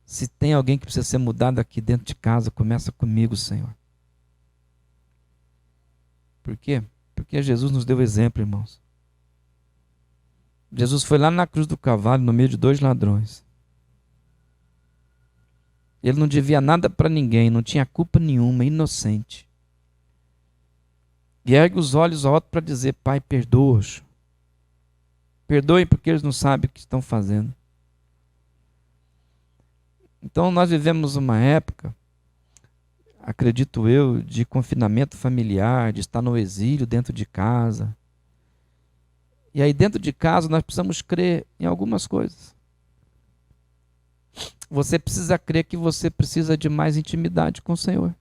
Se tem alguém que precisa ser mudado aqui dentro de casa, começa comigo, Senhor. Por quê? Porque Jesus nos deu exemplo, irmãos. Jesus foi lá na cruz do Calvário, no meio de 2 ladrões. Ele não devia nada para ninguém, não tinha culpa nenhuma, inocente. E ergue os olhos ao alto para dizer, Pai, perdoa-os, Perdoem porque eles não sabem o que estão fazendo. Então nós vivemos uma época, acredito eu, de confinamento familiar, de estar no exílio dentro de casa. E aí dentro de casa nós precisamos crer em algumas coisas. Você precisa crer que você precisa de mais intimidade com o Senhor.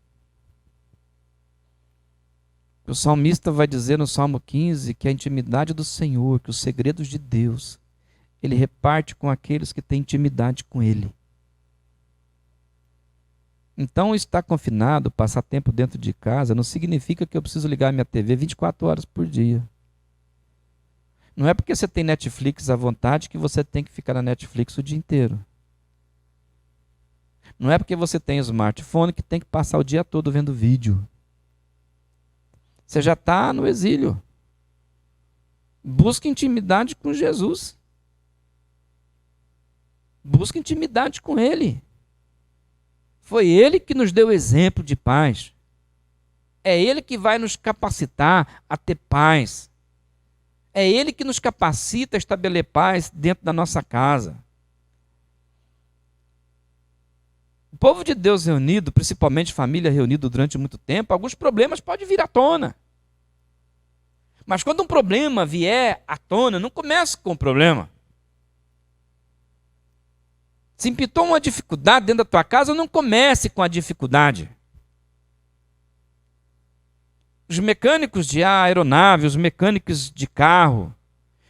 O salmista vai dizer no Salmo 15 que a intimidade do Senhor, que os segredos de Deus, Ele reparte com aqueles que têm intimidade com Ele. Então, estar confinado, passar tempo dentro de casa, não significa que eu preciso ligar minha TV 24 horas por dia. Não é porque você tem Netflix à vontade que você tem que ficar na Netflix o dia inteiro. Não é porque você tem smartphone que tem que passar o dia todo vendo vídeo. Você já está no exílio. Busque intimidade com Jesus. Busque intimidade com Ele. Foi Ele que nos deu exemplo de paz. É Ele que vai nos capacitar a ter paz. É Ele que nos capacita a estabelecer paz dentro da nossa casa. O povo de Deus reunido, principalmente família reunida durante muito tempo, alguns problemas podem vir à tona. Mas quando um problema vier à tona, não comece com o problema. Se impitou uma dificuldade dentro da tua casa, não comece com a dificuldade. Os mecânicos de aeronave, os mecânicos de carro,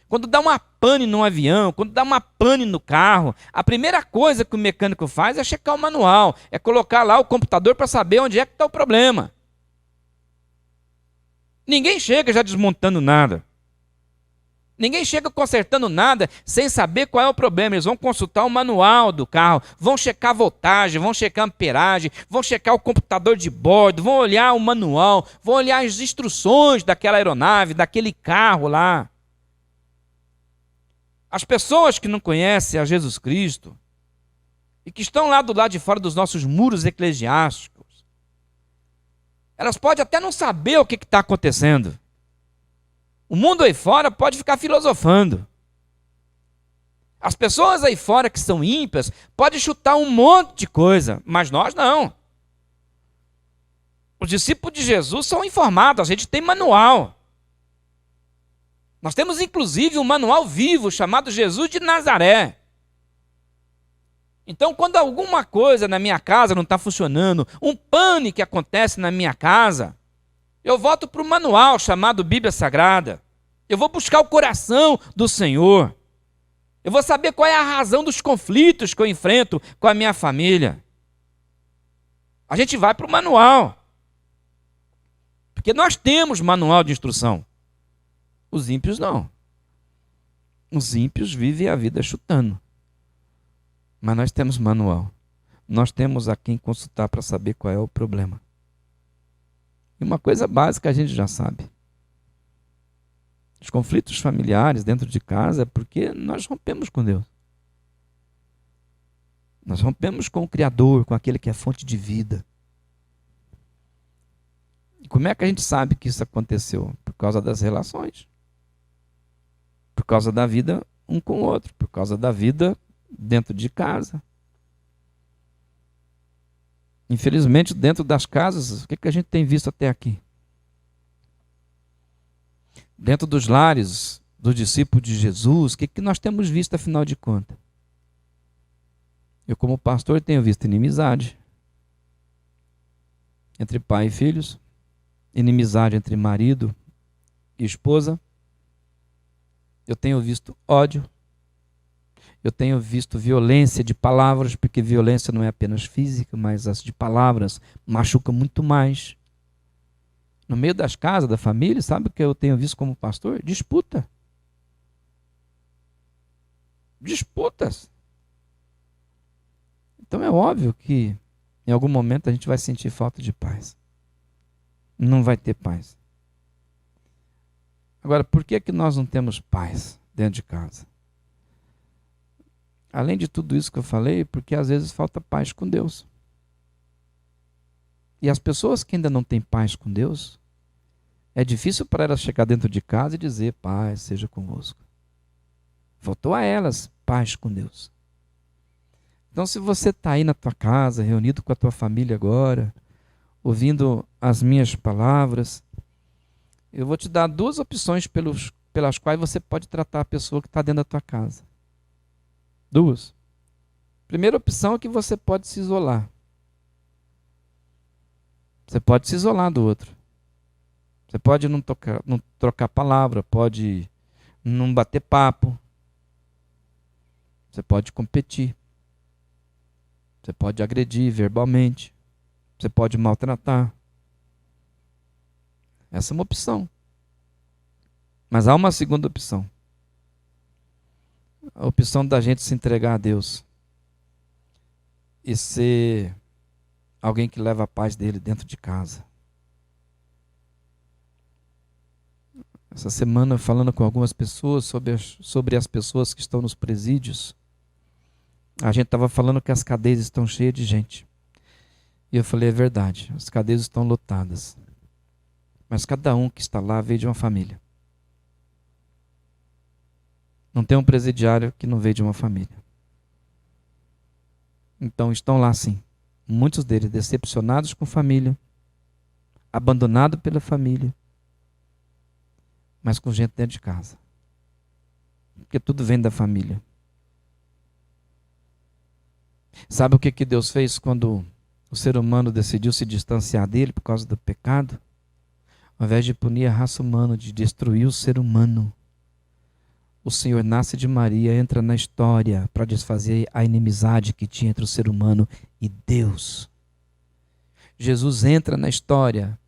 quando dá uma pane no avião, quando dá uma pane no carro, a primeira coisa que o mecânico faz é checar o manual, é colocar lá o computador para saber onde é que está o problema. Ninguém chega já desmontando nada. Ninguém chega consertando nada sem saber qual é o problema. Eles vão consultar o manual do carro, vão checar a voltagem, vão checar a amperagem, vão checar o computador de bordo, vão olhar o manual, vão olhar as instruções daquela aeronave, daquele carro lá. As pessoas que não conhecem a Jesus Cristo e que estão lá do lado de fora dos nossos muros eclesiásticos, elas podem até não saber o que está acontecendo. O mundo aí fora pode ficar filosofando. As pessoas aí fora que são ímpias podem chutar um monte de coisa, mas nós não. Os discípulos de Jesus são informados, a gente tem manual. Nós temos inclusive um manual vivo chamado Jesus de Nazaré. Então, quando alguma coisa na minha casa não está funcionando, um pane que acontece na minha casa, eu volto para o manual chamado Bíblia Sagrada. Eu vou buscar o coração do Senhor. Eu vou saber qual é a razão dos conflitos que eu enfrento com a minha família. A gente vai para o manual. Porque nós temos manual de instrução. Os ímpios não. Os ímpios vivem a vida chutando. Mas nós temos manual. Nós temos a quem consultar para saber qual é o problema. E uma coisa básica a gente já sabe. Os conflitos familiares dentro de casa é porque nós rompemos com Deus. Nós rompemos com o Criador, com aquele que é fonte de vida. E como é que a gente sabe que isso aconteceu? Por causa das relações. Por causa da vida um com o outro. Por causa da vida dentro de casa. Infelizmente, dentro das casas, o que a gente tem visto até aqui? Dentro dos lares dos discípulos de Jesus, o que nós temos visto, afinal de contas? Eu, como pastor, tenho visto inimizade entre pai e filhos, inimizade entre marido e esposa. Eu tenho visto ódio. Eu tenho visto violência de palavras, porque violência não é apenas física, mas as de palavras machucam muito mais. No meio das casas, da família, sabe o que eu tenho visto como pastor? Disputa. Disputas. Então é óbvio que em algum momento a gente vai sentir falta de paz. Não vai ter paz. Agora, por que nós não temos paz dentro de casa? Além de tudo isso que eu falei, porque às vezes falta paz com Deus. E as pessoas que ainda não têm paz com Deus, é difícil para elas chegar dentro de casa e dizer: paz seja convosco. Faltou a elas paz com Deus. Então, se você está aí na tua casa, reunido com a tua família agora, ouvindo as minhas palavras, eu vou te dar duas opções pelas quais você pode tratar a pessoa que está dentro da tua casa. Duas. Primeira opção é que você pode se isolar. Você pode se isolar do outro. Você pode não trocar palavra, pode não bater papo. Você pode competir. Você pode agredir verbalmente. Você pode maltratar. Essa é uma opção. Mas há uma segunda opção. A opção da gente se entregar a Deus e ser alguém que leva a paz dele dentro de casa. Essa semana, falando com algumas pessoas sobre as pessoas que estão nos presídios, a gente estava falando que as cadeias estão cheias de gente. E eu falei, é verdade, as cadeias estão lotadas. Mas cada um que está lá veio de uma família. Não tem um presidiário que não veio de uma família. Então estão lá sim. Muitos deles decepcionados com família, abandonados pela família, mas com gente dentro de casa. Porque tudo vem da família. Sabe o que Deus fez quando o ser humano decidiu se distanciar dele por causa do pecado? Ao invés de punir a raça humana, de destruir o ser humano, o Senhor nasce de Maria, entra na história para desfazer a inimizade que tinha entre o ser humano e Deus. Jesus entra na história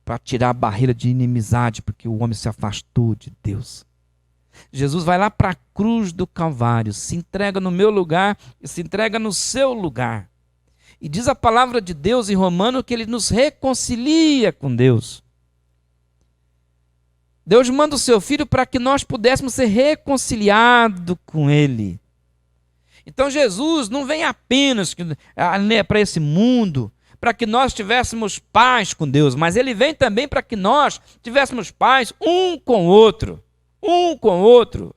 para tirar a barreira de inimizade, porque o homem se afastou de Deus. Jesus vai lá para a cruz do Calvário, se entrega no meu lugar e se entrega no seu lugar. E diz a palavra de Deus em Romano que ele nos reconcilia com Deus. Deus manda o seu Filho para que nós pudéssemos ser reconciliados com Ele. Então Jesus não vem apenas para esse mundo, para que nós tivéssemos paz com Deus, mas Ele vem também para que nós tivéssemos paz um com o outro. Um com o outro.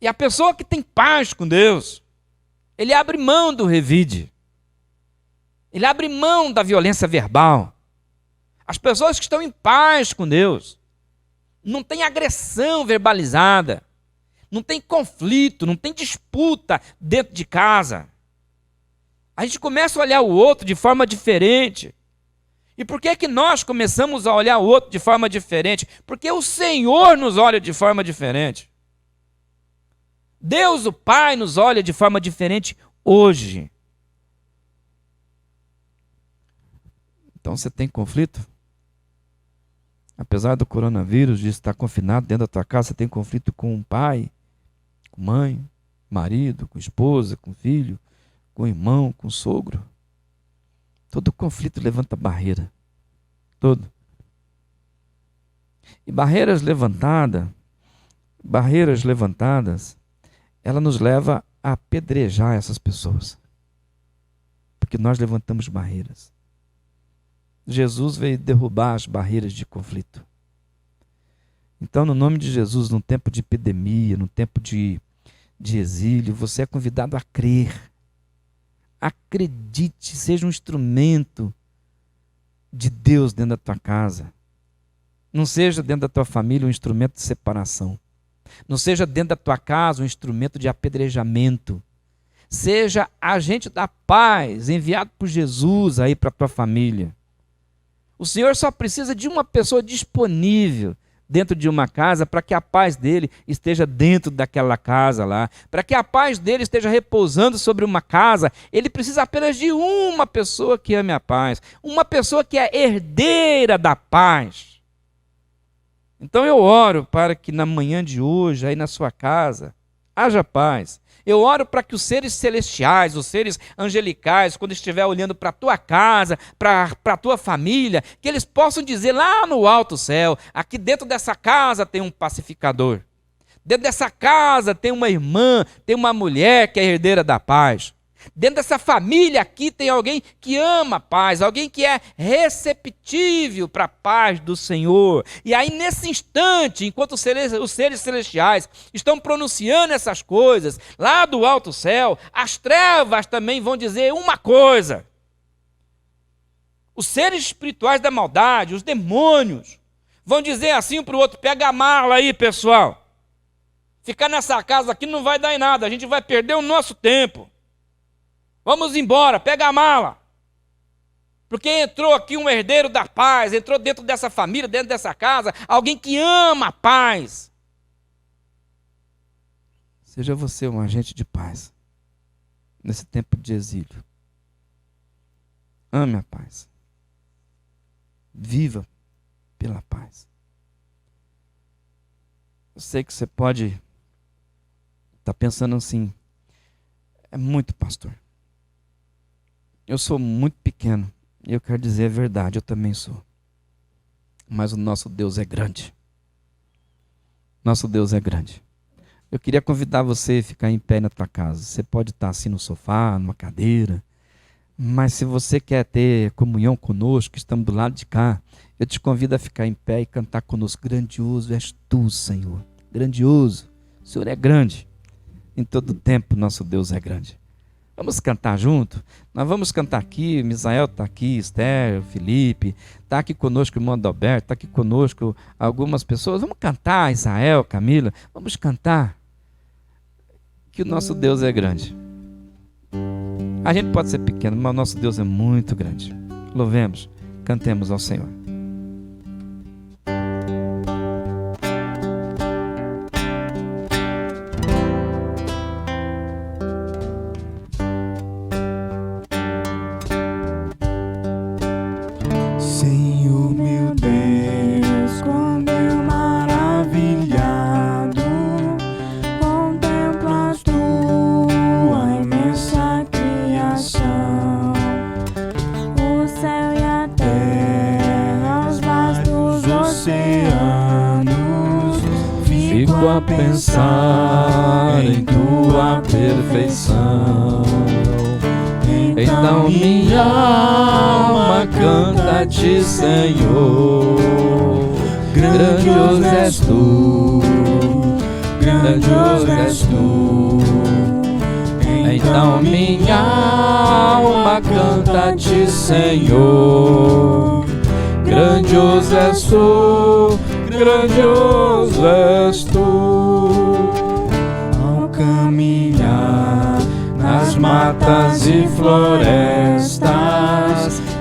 E a pessoa que tem paz com Deus, ele abre mão do revide. Ele abre mão da violência verbal. As pessoas que estão em paz com Deus, não tem agressão verbalizada, não tem conflito, não tem disputa dentro de casa. A gente começa a olhar o outro de forma diferente. E por que nós começamos a olhar o outro de forma diferente? Porque o Senhor nos olha de forma diferente. Deus, o Pai, nos olha de forma diferente hoje. Então você tem conflito? Apesar do coronavírus, de estar confinado dentro da tua casa, você tem conflito com o pai, com mãe, marido, com esposa, com filho, com irmão, com sogro. Todo conflito levanta barreira. Todo. E barreiras levantadas, ela nos leva a apedrejar essas pessoas. Porque nós levantamos barreiras. Jesus veio derrubar as barreiras de conflito. Então, no nome de Jesus, num tempo de epidemia, num tempo de exílio, você é convidado a crer. Acredite, seja um instrumento de Deus dentro da tua casa. Não seja dentro da tua família um instrumento de separação. Não seja dentro da tua casa um instrumento de apedrejamento. Seja agente da paz enviado por Jesus aí para a tua família. O Senhor só precisa de uma pessoa disponível dentro de uma casa para que a paz dele esteja dentro daquela casa lá. Para que a paz dele esteja repousando sobre uma casa, ele precisa apenas de uma pessoa que ame a paz. Uma pessoa que é herdeira da paz. Então eu oro para que na manhã de hoje, aí na sua casa, haja paz. Eu oro para que os seres celestiais, os seres angelicais, quando estiver olhando para a tua casa, para a tua família, que eles possam dizer lá no alto céu, aqui dentro dessa casa tem um pacificador. Dentro dessa casa tem uma irmã, tem uma mulher que é herdeira da paz. Dentro dessa família aqui tem alguém que ama a paz, alguém que é receptível para a paz do Senhor. E aí, nesse instante, enquanto os seres celestiais estão pronunciando essas coisas, lá do alto céu, as trevas também vão dizer uma coisa. Os seres espirituais da maldade, os demônios, vão dizer assim para o outro: pega a mala aí, pessoal. Ficar nessa casa aqui não vai dar em nada, a gente vai perder o nosso tempo. Vamos embora, pega a mala. Porque entrou aqui um herdeiro da paz, entrou dentro dessa família, dentro dessa casa, alguém que ama a paz. Seja você um agente de paz nesse tempo de exílio. Ame a paz. Viva pela paz. Eu sei que você pode estar pensando assim: é muito, pastor. Eu sou muito pequeno, e eu quero dizer a verdade, eu também sou. Mas o nosso Deus é grande. Nosso Deus é grande. Eu queria convidar você a ficar em pé na tua casa. Você pode estar assim no sofá, numa cadeira, mas se você quer ter comunhão conosco, estamos do lado de cá, eu te convido a ficar em pé e cantar conosco. Grandioso és tu, Senhor. Grandioso. O Senhor é grande. Em todo tempo, nosso Deus é grande. Vamos cantar junto? Nós vamos cantar aqui. Misael está aqui, Esther, Felipe, está aqui conosco o irmão Adalberto, está aqui conosco algumas pessoas. Vamos cantar, Israel, Camila, vamos cantar. Que o nosso Deus é grande. A gente pode ser pequeno, mas o nosso Deus é muito grande. Louvemos, cantemos ao Senhor. Senhor meu Deus, quando eu maravilhado contemplas tua imensa criação, o céu e a terra, os vastos oceanos, fico a pensar em tua perfeição. Então minha alma canta-te, Senhor. Grandioso és tu, grandioso és tu. Então minha alma canta-te, Senhor. Grandioso és tu, grandioso és tu. Ao caminhar nas matas e florestas,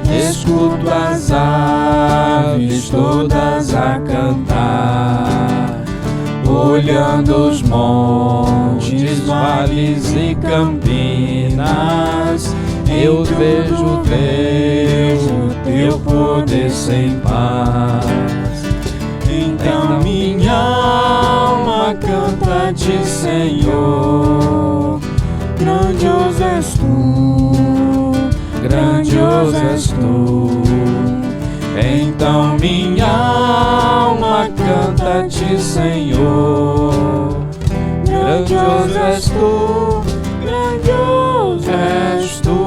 escuto as aves todas a cantar. Olhando os montes, vales e campinas, eu vejo o teu poder sem paz. Então minha alma canta-te, Senhor. Grandioso és tu, grandioso és tu. Então minha alma canta-te, Senhor. Grandioso és tu, grandioso és tu.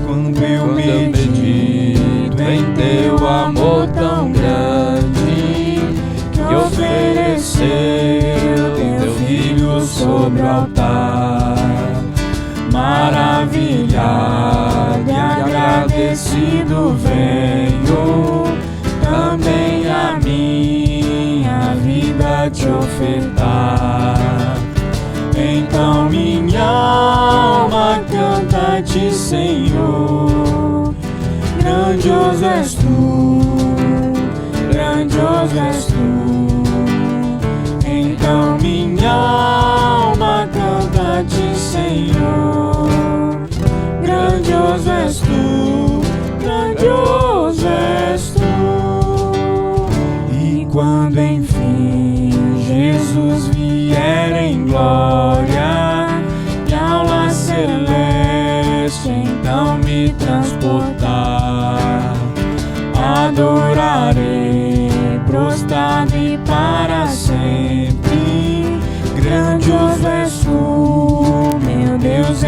Quando eu medito em teu amor tão grande, que ofereceu teu filho sobre o altar, maravilhado e agradecido venho também a minha vida te ofertar. Então minha alma canta-te, Senhor. Grandioso és tu, grandioso és tu. Então minha alma canta-te, Senhor. Grandioso és tu, grandioso és tu. E quando enfim Jesus vier em glória e aula celeste então me transportar, adorarei prostrado e para sempre. Grandioso és tu, meu Deus.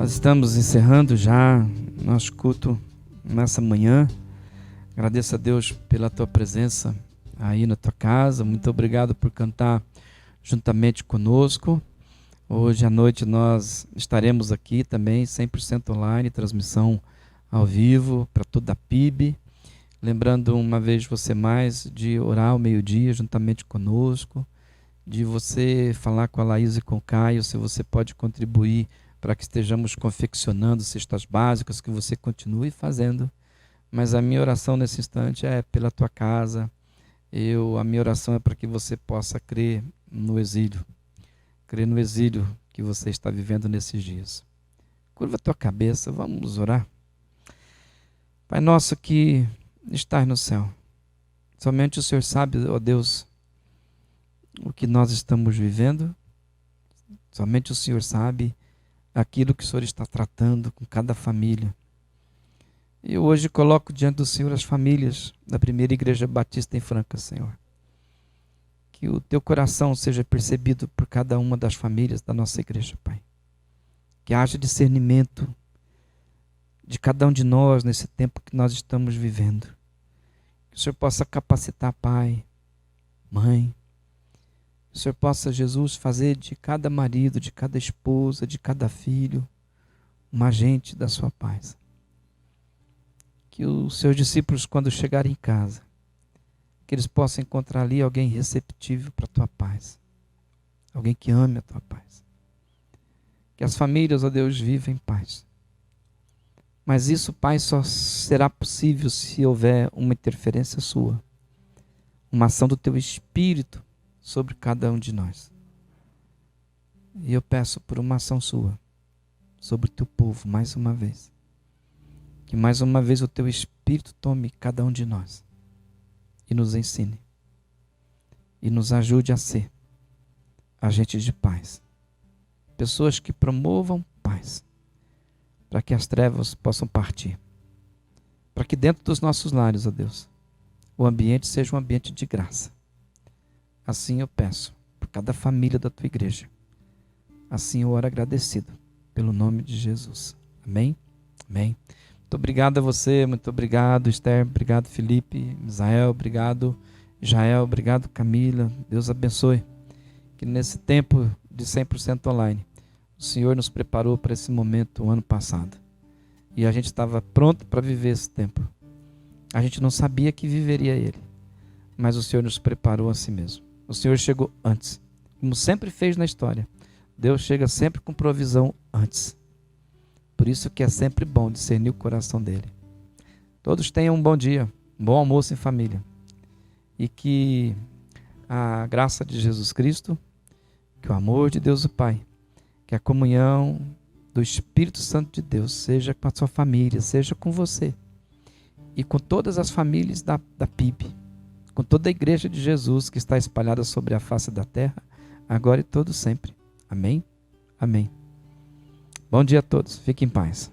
Nós estamos encerrando já nosso culto nessa manhã. Agradeço a Deus pela tua presença aí na tua casa. Muito obrigado por cantar juntamente conosco. Hoje à noite nós estaremos aqui também, 100% online, transmissão ao vivo para toda a PIB. Lembrando uma vez você mais de orar ao meio-dia juntamente conosco, de você falar com a Laís e com o Caio, se você pode contribuir para que estejamos confeccionando cestas básicas, que você continue fazendo. Mas a minha oração nesse instante é pela tua casa. A minha oração é para que você possa crer no exílio. Crer no exílio que você está vivendo nesses dias. Curva a tua cabeça, vamos orar. Pai nosso que estás no céu, somente o Senhor sabe, ó Deus, o que nós estamos vivendo. Somente o Senhor sabe aquilo que o Senhor está tratando com cada família. E hoje coloco diante do Senhor as famílias da Primeira Igreja Batista em Franca, Senhor. Que o teu coração seja percebido por cada uma das famílias da nossa igreja, Pai. Que haja discernimento de cada um de nós nesse tempo que nós estamos vivendo. Que o Senhor possa capacitar pai, mãe. Que o Senhor possa, Jesus, fazer de cada marido, de cada esposa, de cada filho, um agente da sua paz. Que os seus discípulos, quando chegarem em casa, que eles possam encontrar ali alguém receptível para a tua paz. Alguém que ame a tua paz. Que as famílias, ó Deus, vivam em paz. Mas isso, Pai, só será possível se houver uma interferência sua. Uma ação do teu Espírito sobre cada um de nós. E eu peço por uma ação sua sobre o teu povo, mais uma vez. Que mais uma vez o teu Espírito tome cada um de nós e nos ensine. E nos ajude a ser agentes de paz. Pessoas que promovam paz. Para que as trevas possam partir. Para que dentro dos nossos lares, ó Deus, o ambiente seja um ambiente de graça. Assim eu peço por cada família da tua igreja. Assim eu oro agradecido pelo nome de Jesus. Amém? Amém. Muito obrigado a você, muito obrigado Esther, obrigado Felipe, Israel, obrigado Jael, obrigado Camila. Deus abençoe. Que nesse tempo de 100% online, o Senhor nos preparou para esse momento o ano passado. E a gente estava pronto para viver esse tempo. A gente não sabia que viveria ele. Mas o Senhor nos preparou a si mesmo. O Senhor chegou antes. Como sempre fez na história. Deus chega sempre com provisão antes. Por isso que é sempre bom discernir o coração dele. Todos tenham um bom dia. Um bom almoço em família. E que a graça de Jesus Cristo, que o amor de Deus o Pai, que a comunhão do Espírito Santo de Deus seja com a sua família, seja com você e com todas as famílias da PIB, com toda a igreja de Jesus que está espalhada sobre a face da terra, agora e todo sempre. Amém? Amém. Bom dia a todos. Fiquem em paz.